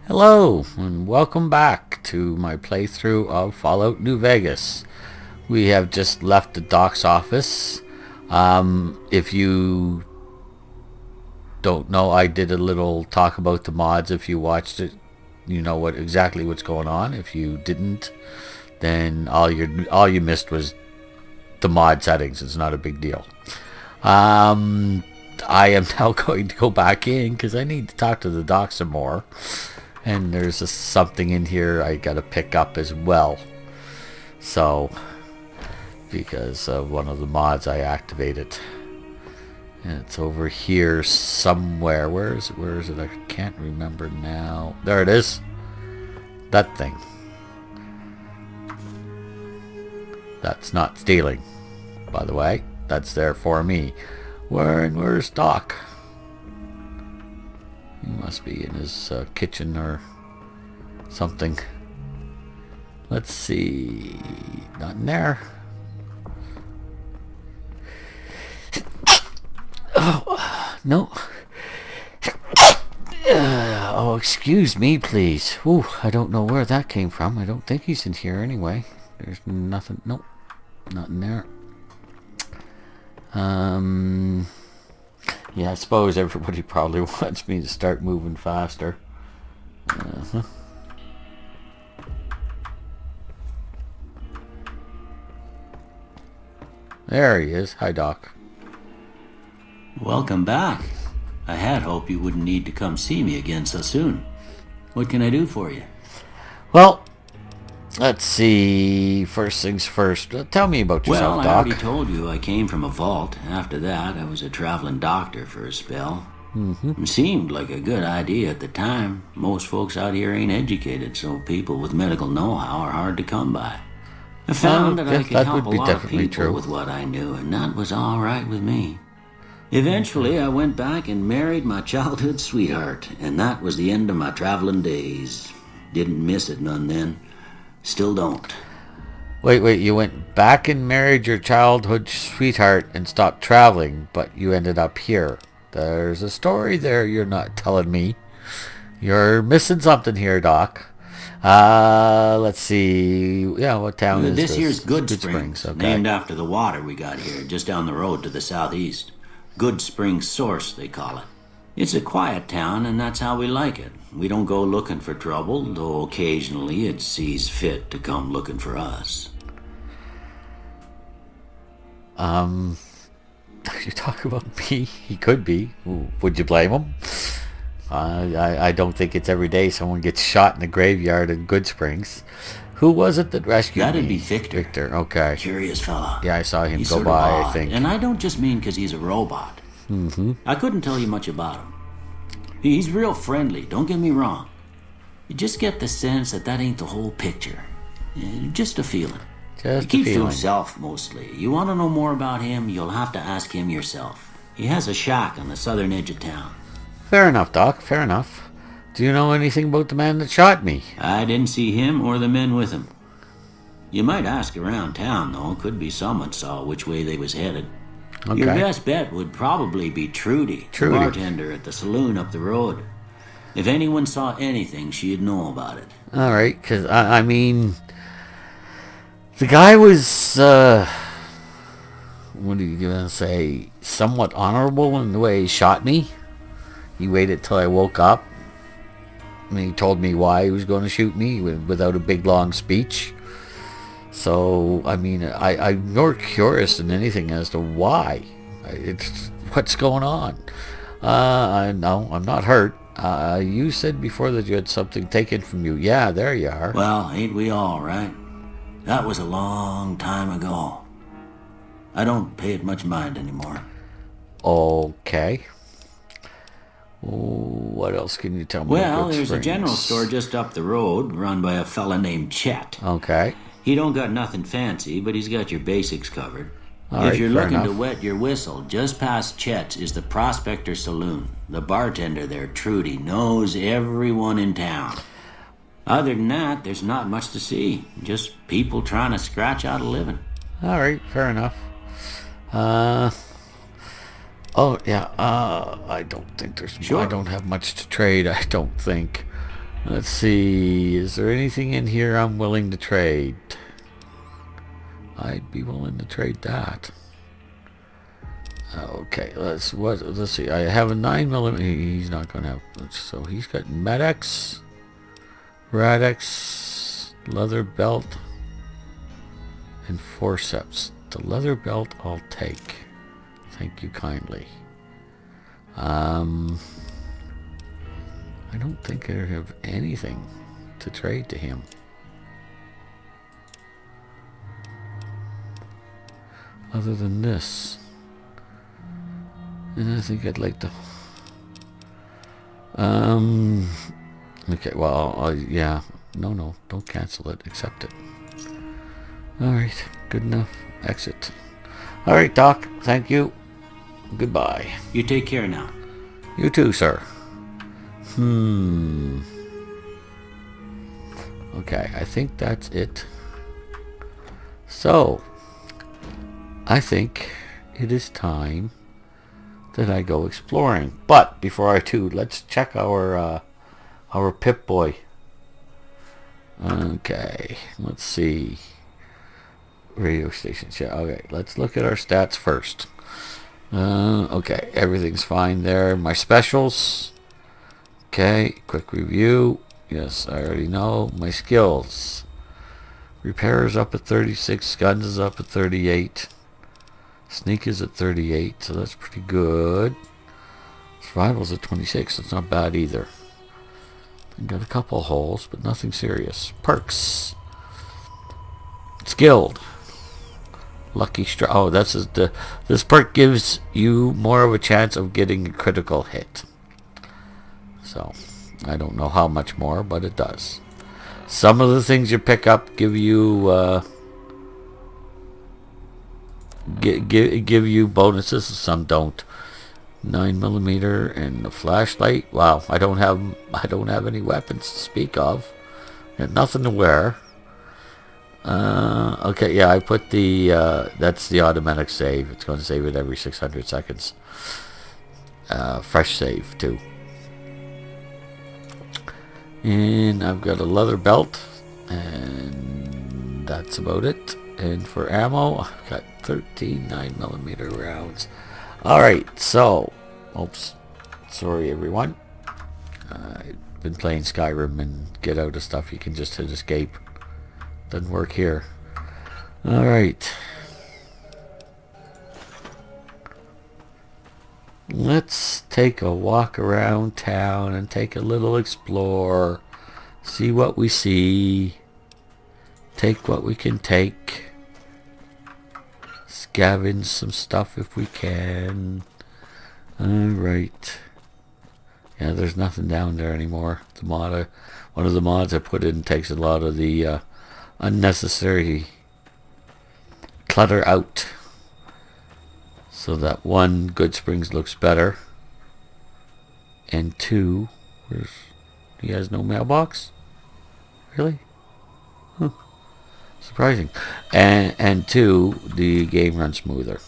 Hello, and welcome back to my playthrough of Fallout New Vegas. We have just left the doc's office. If you don't know, I did a little talk about the mods. If you watched it, you know exactly what's going on. If you didn't, then all you missed was the mod settings. It's not a big deal. I am now going to go back in because I need to talk to the doc some more. And there's something in here I gotta pick up as well. So, because of one of the mods I activated. And it's over here somewhere. Where is it? I can't remember now. There it is. That thing. That's not stealing, by the way. That's there for me. Where's Doc? He must be in his kitchen or something. Let's see. Not in there. Oh, no. Oh, excuse me, please. Ooh, I don't know where that came from. I don't think he's in here anyway. There's nothing. Nope. Not in there. Yeah, I suppose everybody probably wants me to start moving faster. There he is. Hi, Doc. Welcome back. I had hoped you wouldn't need to come see me again so soon. What can I do for you? Well, let's see. First things first. Tell me about yourself, Doc. Well, I already told you I came from a vault. After that, I was a traveling doctor for a spell. It seemed like a good idea at the time. Most folks out here ain't educated, so people with medical know-how are hard to come by. I found that I could help a lot of people with what I knew, and that was all right with me. Eventually, I went back and married my childhood sweetheart, and that was the end of my traveling days. Didn't miss it none then. Still don't. Wait, you went back and married your childhood sweetheart and stopped traveling, but you ended up here. There's a story there you're not telling me. You're missing something here, Doc. Let's see. Yeah, what town is this? This here's Good Springs, okay. Named after the water we got here, just down the road to the southeast. Good Springs Source, they call it. It's a quiet town, and that's how we like it. We don't go looking for trouble, though occasionally it sees fit to come looking for us. You talk about me? He could be. Would you blame him? I don't think it's every day someone gets shot in the graveyard in Good Springs. Who was it that rescued me? That'd be Victor. Victor, okay. Curious fella. Yeah, I saw him go by, odd. I think. And I don't just mean because he's a robot. I couldn't tell you much about him. He's real friendly, don't get me wrong. You just get the sense that ain't the whole picture. Just a feeling. He keeps to himself, mostly. You want to know more about him, you'll have to ask him yourself. He has a shack on the southern edge of town. Fair enough, Doc, fair enough. Do you know anything about the man that shot me? I didn't see him or the men with him. You might ask around town, though. Could be someone saw which way they was headed. Okay. Your best bet would probably be Trudy, the bartender at the saloon up the road. If anyone saw anything, she'd know about it. All right, because, I mean, the guy was, what are you going to say, somewhat honorable in the way he shot me. He waited till I woke up, and he told me why he was going to shoot me without a big, long speech. So, I mean, I'm more curious than anything as to why. It's what's going on. No, I'm not hurt. You said before that you had something taken from you. Yeah, there you are. Well, ain't we all, right? That was a long time ago. I don't pay it much mind anymore. Okay. What else can you tell me? Well, there's a general store just up the road run by a fella named Chet. Okay. He don't got nothing fancy, but he's got your basics covered. If you're looking to wet your whistle, just past Chet's is the Prospector Saloon. The bartender there, Trudy, knows everyone in town. Other than that, there's not much to see. Just people trying to scratch out a living. All right, fair enough. Oh, yeah, I don't think there's... Sure. I don't have much to trade, I don't think. Let's see, is there anything in here I'm willing to trade? I'd be willing to trade that. Okay, let's see. I have a 9mm. He's not gonna have. So he's got Medex, Radex, leather belt, and forceps. The leather belt I'll take. Thank you kindly. I don't think I have anything to trade to him. Other than this. And I think I'd like to... Okay, well, yeah. No, don't cancel it. Accept it. Alright, good enough. Exit. Alright, Doc. Thank you. Goodbye. You take care now. You too, sir. Okay, I think that's it. So, I think it is time that I go exploring. But before I do, let's check our Pipboy. Okay, let's see. Radio stations. Yeah, okay, let's look at our stats first. Okay, everything's fine there. My specials. Okay, quick review. Yes, I already know. My skills. Repair is up at 36. Guns is up at 38. Sneak is at 38, so that's pretty good. Survival's at 26. That's not bad either. I got a couple holes, but nothing serious. Perks. Skilled. Lucky strike. Oh, this perk gives you more of a chance of getting a critical hit. So, I don't know how much more, but it does. Some of the things you pick up give you give you bonuses. Some don't. 9mm and a flashlight. Wow, I don't have any weapons to speak of. Got nothing to wear. Okay, yeah, I put the that's the automatic save. It's going to save it every 600 seconds. Fresh save too. And I've got a leather belt, and that's about it. And for ammo, I've got 13 9mm rounds. Alright, so, oops, sorry everyone. I've been playing Skyrim, and get out of stuff, you can just hit escape. Doesn't work here. Alright. Let's take a walk around town and take a little explore. See what we see. Take what we can take. Scavenge some stuff if we can. Alright. Yeah, there's nothing down there anymore. One of the mods I put in takes a lot of the unnecessary clutter out, so that one, Good Springs looks better, and two, he has no mailbox? Really? Huh. Surprising. And two, the game runs smoother.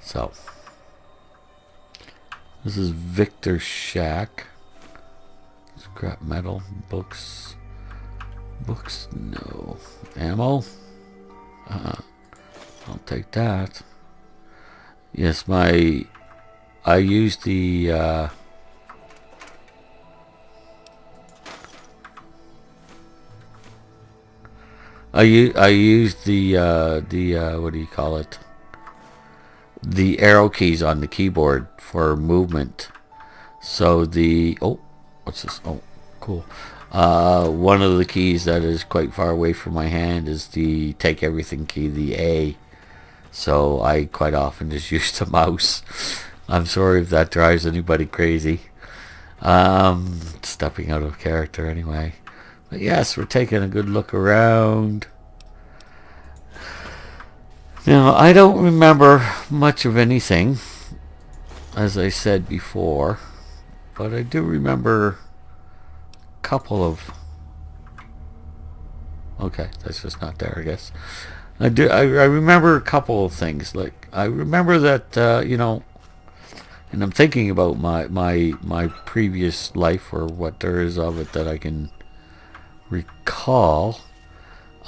So, this is Victor's Shack. Scrap metal, books, no. Ammo? I'll take that. Yes, I used the I used the what do you call it? The arrow keys on the keyboard for movement. So what's this? Oh, cool. One of the keys that is quite far away from my hand is the take everything key, the A. So I quite often just use the mouse. I'm sorry if that drives anybody crazy. Stepping out of character anyway. But yes, we're taking a good look around. Now, I don't remember much of anything, as I said before, but I do remember a couple of... Okay, that's just not there, I guess. I remember a couple of things. Like, I remember that, And I'm thinking about my previous life, or what there is of it that I can recall.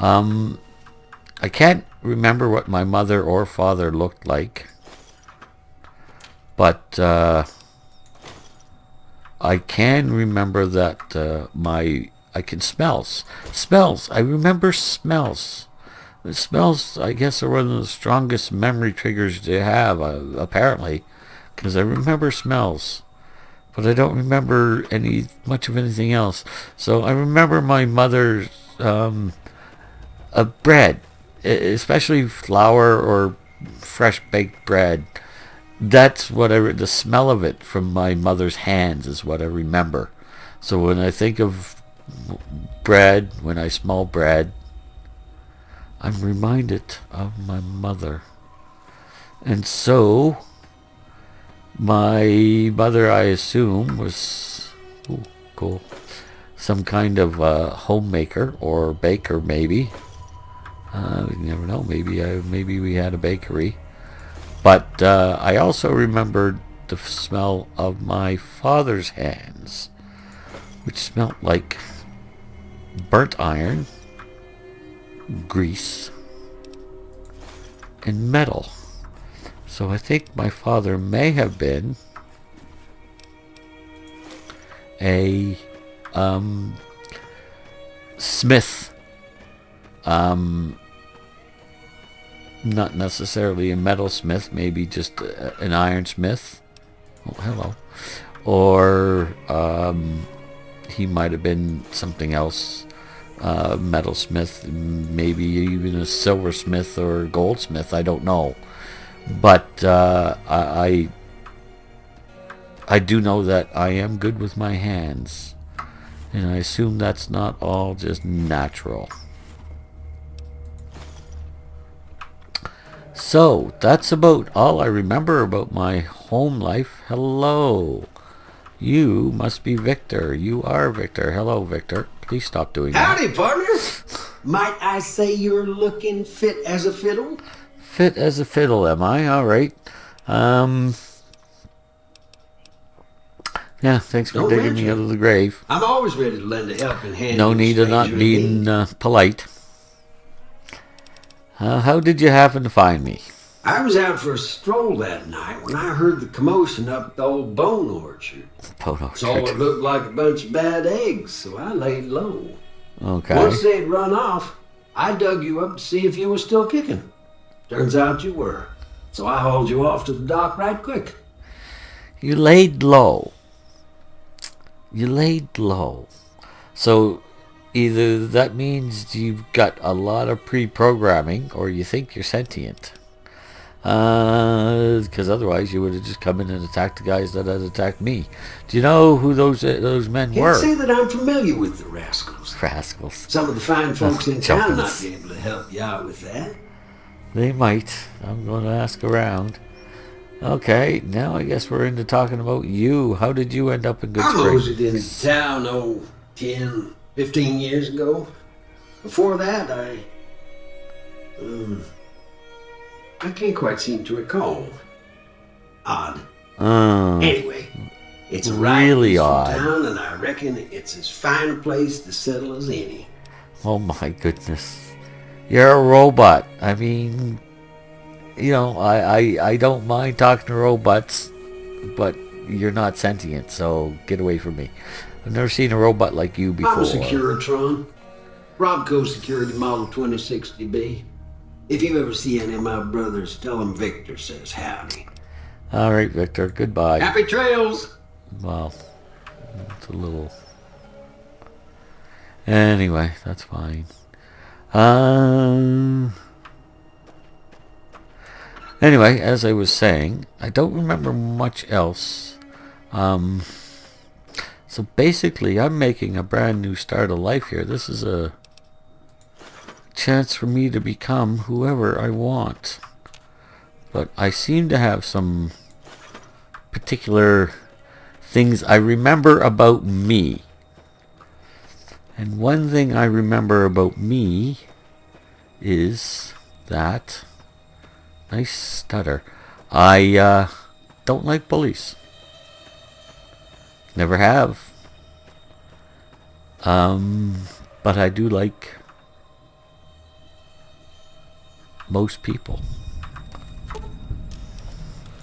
I can't remember what my mother or father looked like, but I can remember that I can smells. I remember smells. The smells, I guess, are one of the strongest memory triggers to have, apparently, because I remember smells, but I don't remember much of anything else. So I remember my mother's bread, especially flour or fresh baked bread. That's what the smell of it from my mother's hands is what I remember. So when I think of bread, when I smell bread, I'm reminded of my mother. And so my mother, I assume, was cool, some kind of homemaker or baker, maybe. You never know. Maybe we had a bakery. But I also remembered the smell of my father's hands, which smelled like burnt iron, grease, and metal. So I think my father may have been a smith. Not necessarily a metalsmith, maybe just an ironsmith. Oh, hello. Or he might have been something else. Metalsmith, maybe even a silversmith or goldsmith, I don't know. But I do know that I am good with my hands, and I assume that's not all just natural. So that's about all I remember about my home life. Hello. You must be Victor. You are Victor. Hello, Victor. Please stop doing that. Howdy, partner. Might I say you're looking fit as a fiddle? Fit as a fiddle, am I? All right. Yeah, thanks for digging me out of the grave. I'm always ready to lend a helping hand. No need of not being polite. How did you happen to find me? I was out for a stroll that night when I heard the commotion up at the old bone orchard. Saw what looked like a bunch of bad eggs, so I laid low. Okay. Once they'd run off, I dug you up to see if you were still kicking. Turns out you were, so I hauled you off to the dock right quick. You laid low. So either that means you've got a lot of pre-programming, or you think you're sentient. Because otherwise you would have just come in and attacked the guys that had attacked me. Do you know who those men were? Can't say that I'm familiar with the rascals. Some of the fine folks in town might be able to help you out with that. They might. I'm going to ask around. Okay, now I guess we're into talking about you. How did you end up in Good Springs? I moseyed into town, 10, 15 years ago. Before that, I can't quite seem to recall. Odd. Anyway, it's really odd. Town, and I reckon it's as fine a place to settle as any. Oh my goodness. You're a robot. I mean, I don't mind talking to robots, but you're not sentient, so get away from me. I've never seen a robot like you before. I'm a Securitron. Robco Security Model 2060B. If you ever see any of my brothers, tell them Victor says howdy. All right, Victor. Goodbye. Happy trails! Well, it's a little... Anyway, that's fine. Anyway, as I was saying, I don't remember much else. So basically, I'm making a brand new start of life here. This is a chance for me to become whoever I want. But I seem to have some particular things I remember about me. And one thing I remember about me is that... Nice stutter. I don't like bullies. Never have. But I do like most people.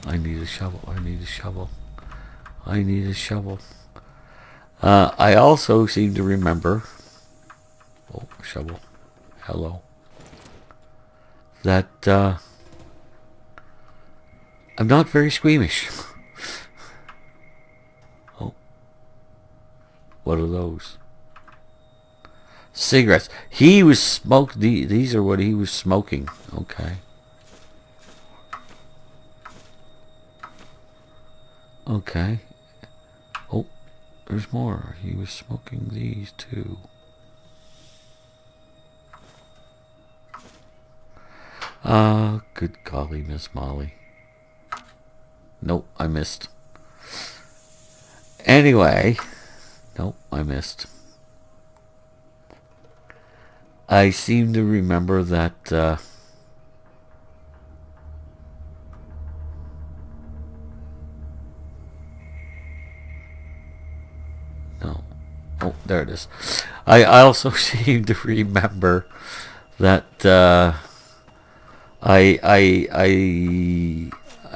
I need a shovel. I need a shovel. I need a shovel. I also seem to remember... Oh, shovel. Hello. That I'm not very squeamish. Oh. What are those? Cigarettes. He was smoked. These are what he was smoking. Okay. Okay. Oh, there's more. He was smoking these too. Good golly, Miss Molly. Nope, I missed. Anyway. Nope, I missed. I seem to remember that, no. Oh, there it is. I also seem to remember that, I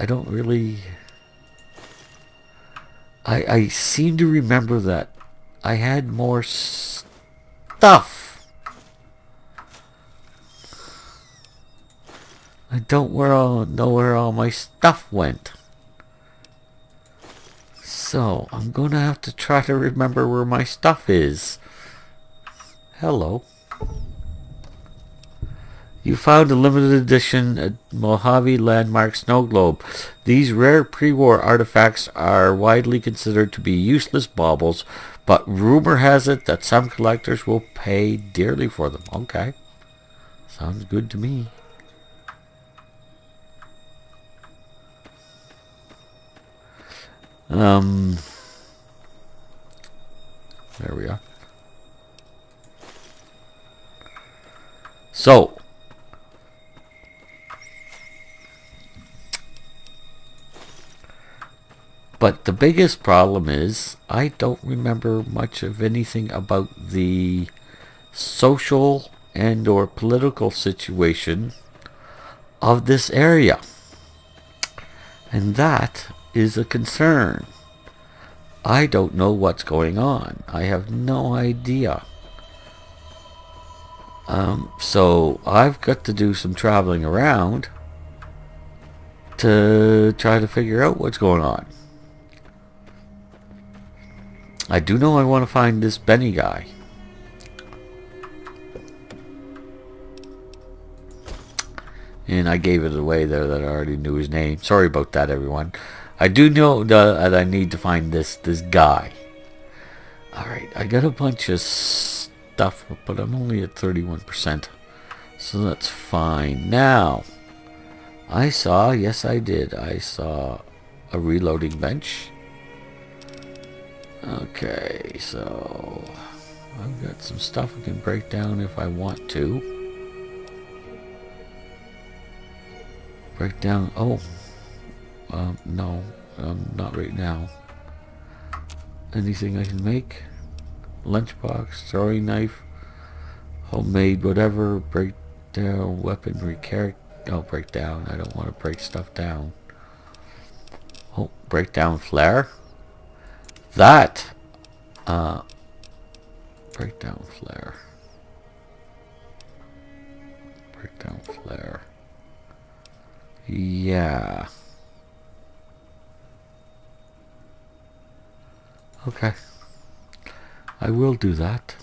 don't really... I seem to remember that I had more stuff. I don't know where all my stuff went. So, I'm going to have to try to remember where my stuff is. Hello. You found a limited edition Mojave Landmark Snow Globe. These rare pre-war artifacts are widely considered to be useless baubles, but rumor has it that some collectors will pay dearly for them. Okay. Sounds good to me. There we are. So, but the biggest problem is I don't remember much of anything about the social and or political situation of this area. And that is a concern. I don't know what's going on. I have no idea. So I've got to do some traveling around to try to figure out what's going on. I do know I want to find this Benny guy. And I gave it away there that I already knew his name. Sorry about that, everyone. I do know that I need to find this guy. Alright, I got a bunch of stuff, but I'm only at 31%. So that's fine. Now, I saw, yes I did, I saw a reloading bench. Okay, so I've got some stuff I can break down if I want to. Break down, oh, no, not right now. Anything I can make? Lunchbox, throwing knife, homemade, whatever, break down, weaponry, break down, I don't want to break stuff down. Oh, break down flare. That, break down flare. Break down flare. Yeah. Okay. I will do that.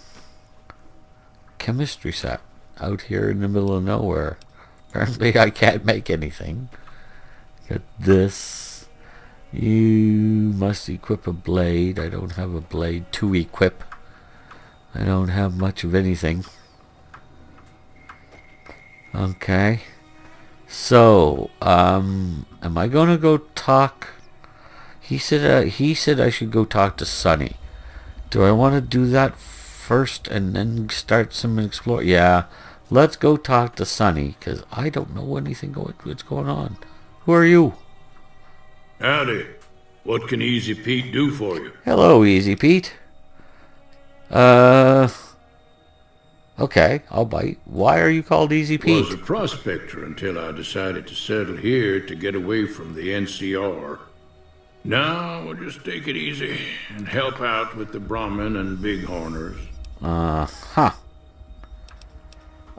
Chemistry set. Out here in the middle of nowhere. Apparently I can't make anything. Got this. You must equip a blade. I don't have a blade to equip. I don't have much of anything. Okay. So, am I gonna go talk? He said I should go talk to Sonny. Do I want to do that first and then start some explore? Yeah, let's go talk to Sonny because I don't know anything what's going on. Who are you? Howdy. What can Easy Pete do for you? Hello, Easy Pete. Okay, I'll bite. Why are you called Easy Pete? Was a prospector until I decided to settle here to get away from the NCR. Now we'll just take it easy and help out with the Brahmin and Bighorners.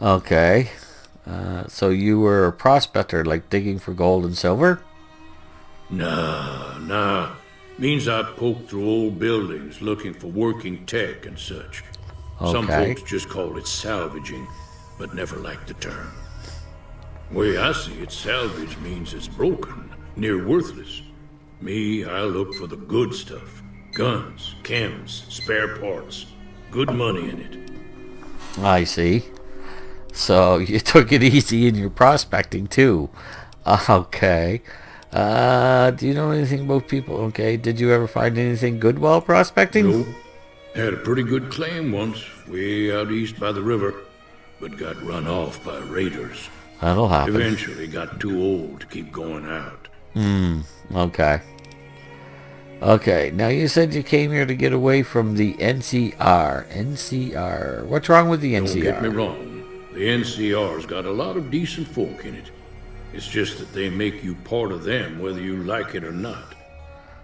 Okay. So you were a prospector, like digging for gold and silver? Nah. Means I poke through old buildings looking for working tech and such. Okay. Some folks just call it salvaging, but never liked the term. Way I see it, salvage means it's broken, near worthless. Me, I look for the good stuff. Guns, chems, spare parts. Good money in it. I see. So you took it easy in your prospecting too. Okay. Do you know anything about people? Okay. Did you ever find anything good while prospecting? Nope. Had a pretty good claim once, way out east by the river, but got run off by raiders. That'll happen. Eventually got too old to keep going out. Okay. Okay, now you said you came here to get away from the NCR. NCR. What's wrong with the NCR? Don't get me wrong. The NCR's got a lot of decent folk in it. It's just that they make you part of them whether you like it or not.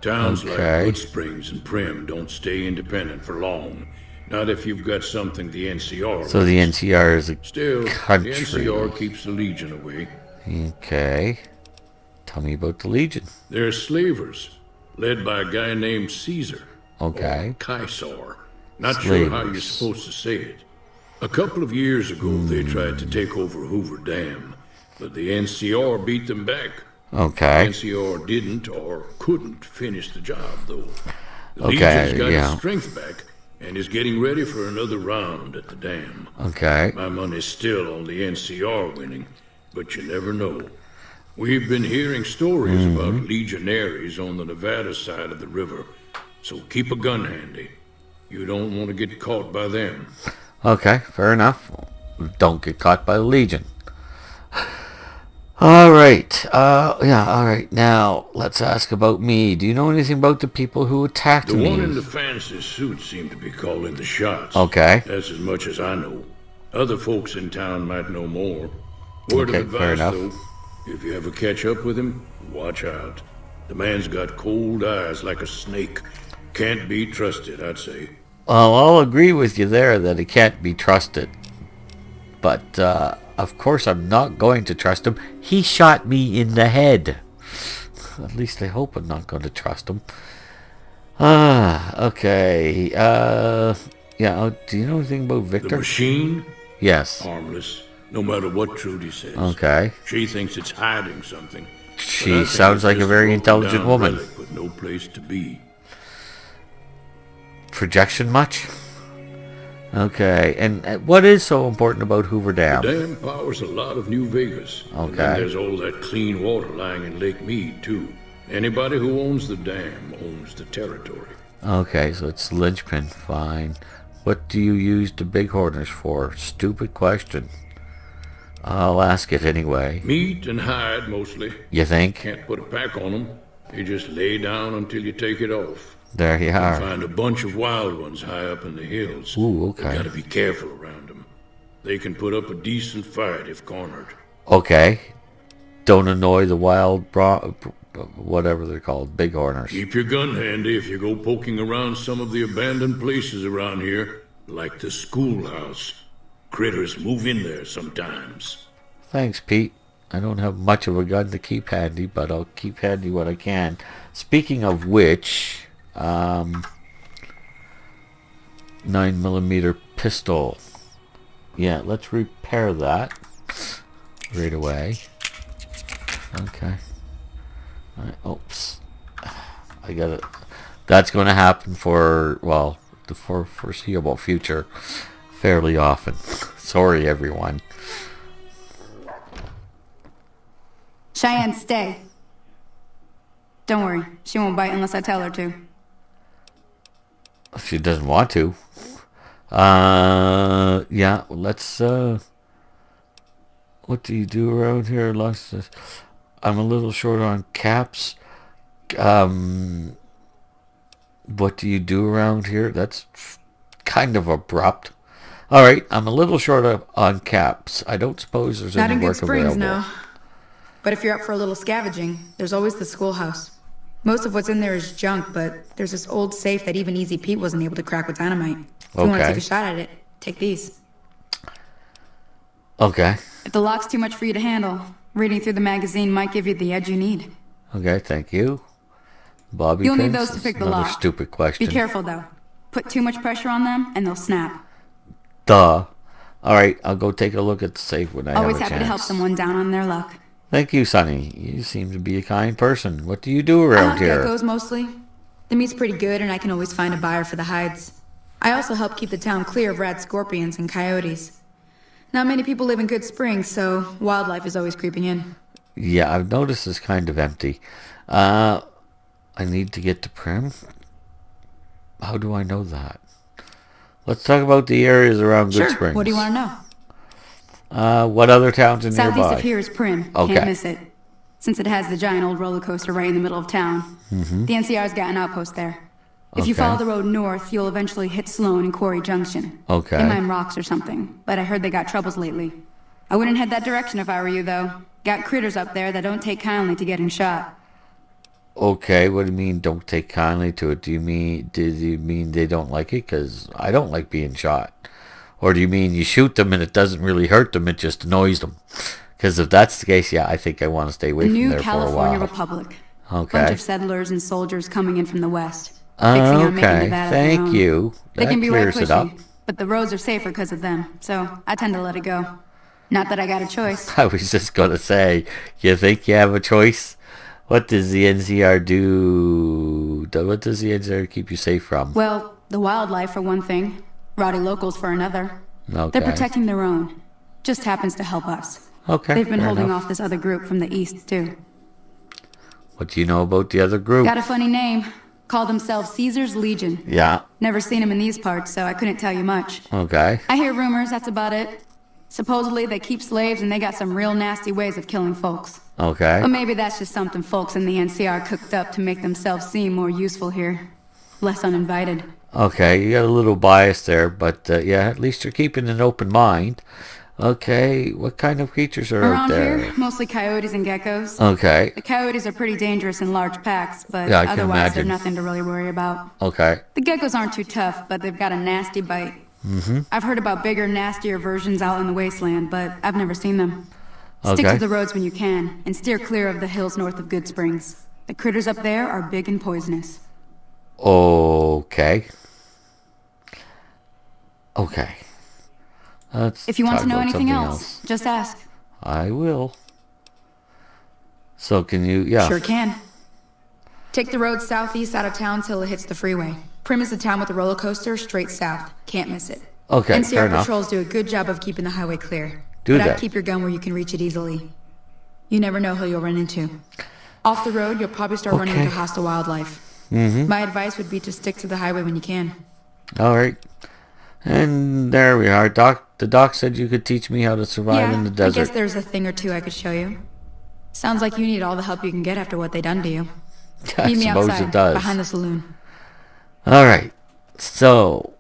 Towns like Good Springs and Prim don't stay independent for long. Not if you've got something the NCR So the NCR is a Still, country. the NCR keeps the Legion away. Okay. Tell me about the Legion. They're slavers, led by a guy named Caesar. Okay. Or Caesar. Not sure how you're supposed to say it. A couple of years ago, they tried to take over Hoover Dam, but the NCR beat them back. Okay. The NCR didn't or couldn't finish the job, though. The Legion's got its strength back and is getting ready for another round at the dam. Okay. My money's still on the NCR winning, but you never know. We've been hearing stories about legionaries on the Nevada side of the river, so keep a gun handy. You don't want to get caught by them. Okay, fair enough. Don't get caught by the Legion. Alright, alright. Now, let's ask about me. Do you know anything about the people who attacked me? The one in the fancy suit seemed to be calling the shots. Okay. That's as much as I know. Other folks in town might know more. Word of advice, though, if you ever catch up with him, watch out. The man's got cold eyes like a snake. Can't be trusted, I'd say. Well, I'll agree with you there that he can't be trusted. But, of course I'm not going to trust him. He shot me in the head. At least I hope I'm not going to trust him. Okay. Yeah, do you know anything about Victor? The machine? Yes. Harmless, no matter what Trudy says. Okay. She thinks it's hiding something. She sounds like a very intelligent woman. With no place to be. Projection much? Okay, and what is so important about Hoover Dam? The dam powers a lot of New Vegas. Okay. And then there's all that clean water lying in Lake Mead, too. Anybody who owns the dam owns the territory. Okay, so it's linchpin. Fine. What do you use the bighorners for? Stupid question. I'll ask it anyway. Meat and hide, mostly. You think? Can't put a pack on them. They just lay down until you take it off. There you are. Find a bunch of wild ones high up in the hills. Ooh, okay. You gotta be careful around them. They can put up a decent fight if cornered. Okay. Don't annoy the wild whatever they're called, bighorners. Keep your gun handy if you go poking around some of the abandoned places around here, like the schoolhouse. Critters move in there sometimes. Thanks, Pete. I don't have much of a gun to keep handy, but I'll keep handy what I can. Speaking of which, 9mm pistol. Yeah, let's repair that right away. Okay. Oops. I got it. That's going to happen for, well, the foreseeable future fairly often. Sorry, everyone. Cheyenne, stay. Don't worry. She won't bite unless I tell her to. She doesn't want to. Yeah, let's, what do you do around here? I'm a little short on caps. What do you do around here? That's kind of abrupt. All right, I'm a little short on caps. I don't suppose there's Not any in Good work Springs, available. no. But if you're up for a little scavenging, there's always the schoolhouse. Most of what's in there is junk, but there's this old safe that even Easy Pete wasn't able to crack with dynamite. If you want to take a shot at it, take these. Okay. If the lock's too much for you to handle, reading through the magazine might give you the edge you need. Okay, thank you. Bobby You'll pins? need those to pick the Another lock. stupid question. Be careful, though. Put too much pressure on them, and they'll snap. Duh. All right, I'll go take a look at the safe when I Always have a happy chance. to help someone down on their luck. Thank you, Sonny. You seem to be a kind person. What do you do around here? Geckos mostly. The meat's pretty good, and I can always find a buyer for the hides. I also help keep the town clear of rat scorpions and coyotes. Not many people live in Good Springs, so wildlife is always creeping in. Yeah, I've noticed it's kind of empty. I need to get to Prim. How do I know that? Let's talk about the areas around Good Springs. What do you want to know? What other towns are Southeast nearby? of here is Prim. Okay. Can't miss it. Since it has the giant old roller coaster right in the middle of town. The NCR's got an outpost there. If you Okay. follow the road north, you'll eventually hit Sloan and Quarry Junction. Okay. They mine rocks or something, but I heard they got troubles lately. I wouldn't head that direction if I were you, though. Got critters up there that don't take kindly to getting shot. Okay, what do you mean don't take kindly to it? Do you mean they don't like it? Because I don't like being shot. Or do you mean you shoot them and it doesn't really hurt them, it just annoys them? Because if that's the case, yeah, I think I want to stay away The from new there California for a while. Republic. Okay. Bunch of settlers and soldiers coming in from the west. Fixing on making Okay, Nevada their thank own. you. They That can be right clears it up. pushy, but the roads are safer because of them, so I tend to let it go. Not that I got a choice. I was just going to say, you think you have a choice? What does the NCR do? What does the NCR keep you safe from? Well, the wildlife for one thing, rowdy locals for another. Okay. They're protecting their own. Just happens to help us. Okay, They've been fair holding enough. off this other group from the east, too. What do you know about the other group? Got a funny name. Call themselves Caesar's Legion. Yeah, Never seen them in these parts, so I couldn't tell you much. okay. I hear rumors, that's about it. Supposedly they keep slaves and they got some real nasty ways of killing folks. Okay. But maybe that's just something folks in the NCR cooked up to make themselves seem more useful here. Less uninvited. Okay, you got a little bias there, but yeah, at least you're keeping an open mind. Okay, what kind of creatures are out Around there? here, mostly coyotes and geckos. Okay, The coyotes are pretty dangerous in large packs, but Yeah, I can otherwise they're imagine. nothing to really worry about. okay. The geckos aren't too tough, but they've got a nasty bite. I've heard about bigger, nastier versions out in the Wasteland, but I've never seen them. Stick Okay. to the roads when you can, and steer clear of the hills north of Good Springs. The critters up there are big and poisonous. Okay. Okay. Let's If you want talk to know about anything something else, just ask. I will. So can you, yeah. Sure can. Take the road southeast out of town till it hits the freeway. Prim is the town with the roller coaster, straight south. Can't miss it. Okay, NCR fair enough. patrols do a good job of keeping the highway clear. Do but that. I'd keep your gun where you can reach it easily. You never know who you'll run into. Off the road, you'll probably start running Okay. into hostile wildlife. My advice would be to stick to the highway when you can. All right. And there we are. The doc said you could teach me how to survive in the I desert. guess there's a thing or two I could show you. Sounds like you need all the help you can get after what they done to you. I Meet me suppose outside, it does. behind the saloon. All right. So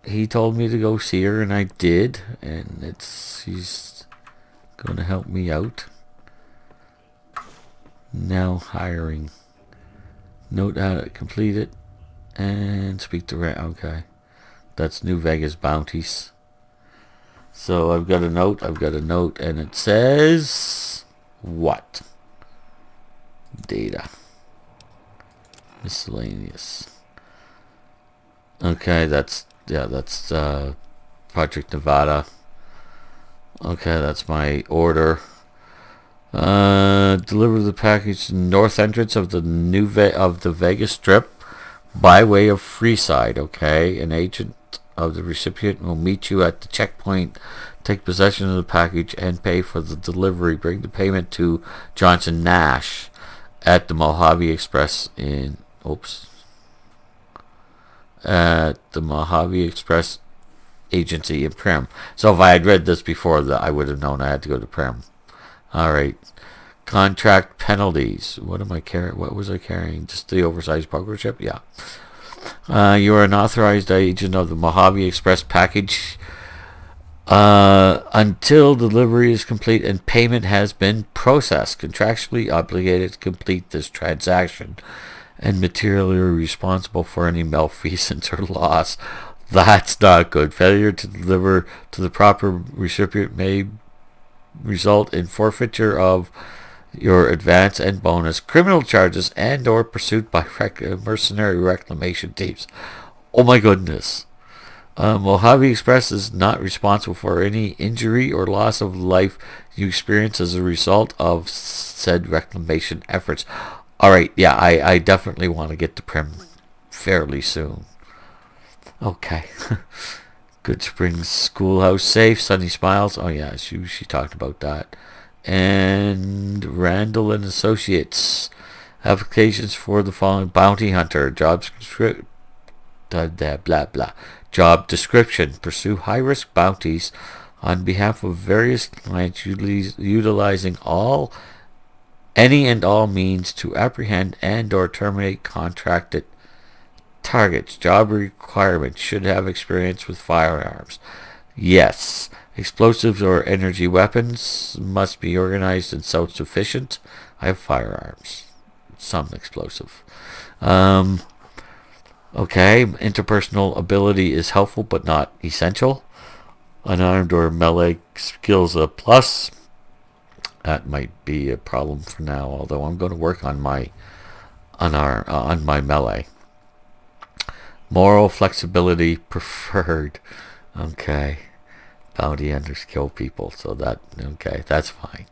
he told me to go see her, and I did. And she's going to help me out. Now hiring. Note how to complete it and speak to rent. Okay, that's New Vegas bounties. So I've got a note, and it says what? Data. Miscellaneous. Okay, that's Project Nevada. Okay, that's my order. Deliver the package to the north entrance of the the Vegas Strip by way of Freeside. Okay, an agent of the recipient will meet you at the checkpoint. Take possession of the package and pay for the delivery. Bring the payment to Johnson Nash at the Mojave Express in. At the Mojave Express agency in Prim. So if I had read this before, I would have known I had to go to Prim. All right. Contract penalties. What am I carrying? What was I carrying? Just the oversized poker chip? Yeah. You are an authorized agent of the Mojave Express package until delivery is complete and payment has been processed. Contractually obligated to complete this transaction and materially responsible for any malfeasance or loss. That's not good. Failure to deliver to the proper recipient may result in forfeiture of your advance and bonus, criminal charges, and or pursuit by mercenary reclamation teams. Oh my goodness. Mojave Express is not responsible for any injury or loss of life you experience as a result of said reclamation efforts. Alright, yeah, I definitely want to get to Prim fairly soon. Okay. Good Springs Schoolhouse safe, Sunny Smiles. Oh yeah, she talked about that. And Randall and Associates. Applications for the following: bounty hunter, job description. Pursue high-risk bounties on behalf of various clients utilizing any and all means to apprehend and or terminate contracted targets. Job requirements: should have experience with firearms. Yes. Explosives or energy weapons must be organized and self-sufficient. I have firearms. Some explosive. Okay. Interpersonal ability is helpful but not essential. Unarmed or melee skills a plus. That might be a problem for now, although I'm going to work on my on my melee. Moral flexibility preferred. Okay. Bounty hunters kill people, so that's fine.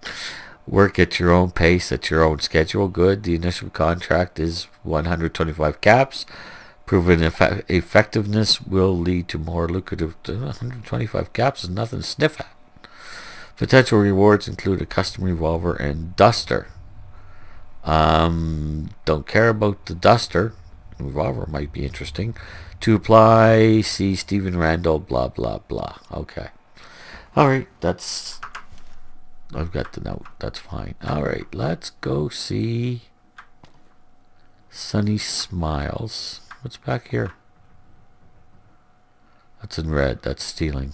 Work at your own pace, at your own schedule. Good. The initial contract is 125 caps. Proven effectiveness will lead to more lucrative. 125 caps is nothing to sniff at. Potential rewards include a custom revolver and duster. Don't care about the duster. Revolver might be interesting. To apply, see Stephen Randall, blah, blah, blah. Okay. Alright, I've got the note. That's fine. Alright, let's go see Sunny Smiles. What's back here? That's in red. That's stealing.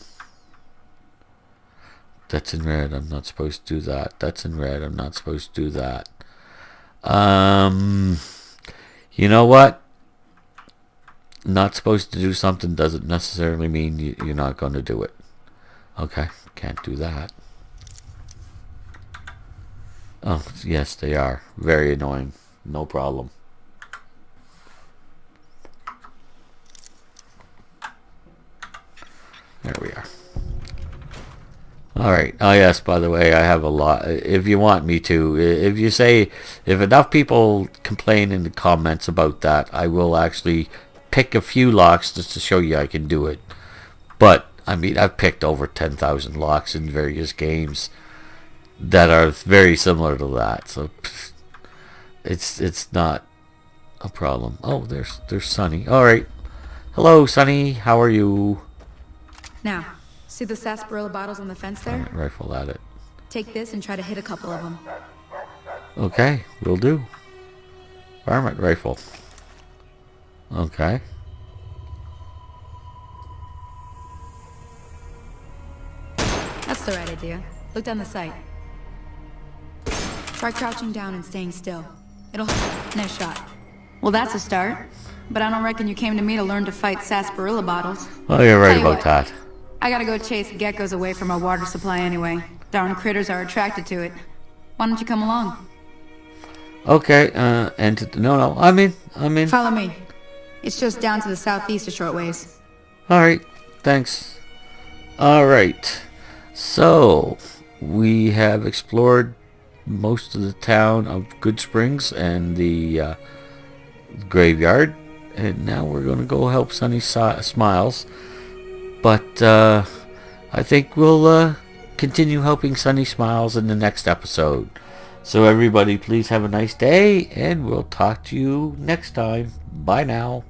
That's in red. I'm not supposed to do that. That's in red. I'm not supposed to do that. You know what? Not supposed to do something doesn't necessarily mean you're not going to do it. Okay, can't do that. Oh, yes, they are. Very annoying. No problem. There we are. Alright. Oh, yes, by the way, I have a lot. If you want me to, if enough people complain in the comments about that, I will actually pick a few locks just to show you I can do it. But I mean, I've picked over 10,000 locks in various games that are very similar to that, so it's not a problem. Oh, there's Sunny. All right, hello, Sunny. How are you? Now, see the sarsaparilla bottles on the fence there? Right, rifle at it. Take this and try to hit a couple of them. Okay, will do. Varmint rifle. Okay. That's the right idea. Look down the sight. Try crouching down and staying still. It'll help. Nice shot. Well, that's a start. But I don't reckon you came to me to learn to fight sarsaparilla bottles. Oh, you're right about that. I gotta go chase geckos away from our water supply anyway. Darn critters are attracted to it. Why don't you come along? Okay, no, I'm in. Follow me. It's just down to the southeast a short ways. Alright, thanks. Alright, so we have explored most of the town of Good Springs and the graveyard, and now we're going to go help Sunny Smiles. But I think we'll continue helping Sunny Smiles in the next episode. So everybody, please have a nice day, and we'll talk to you next time. Bye now.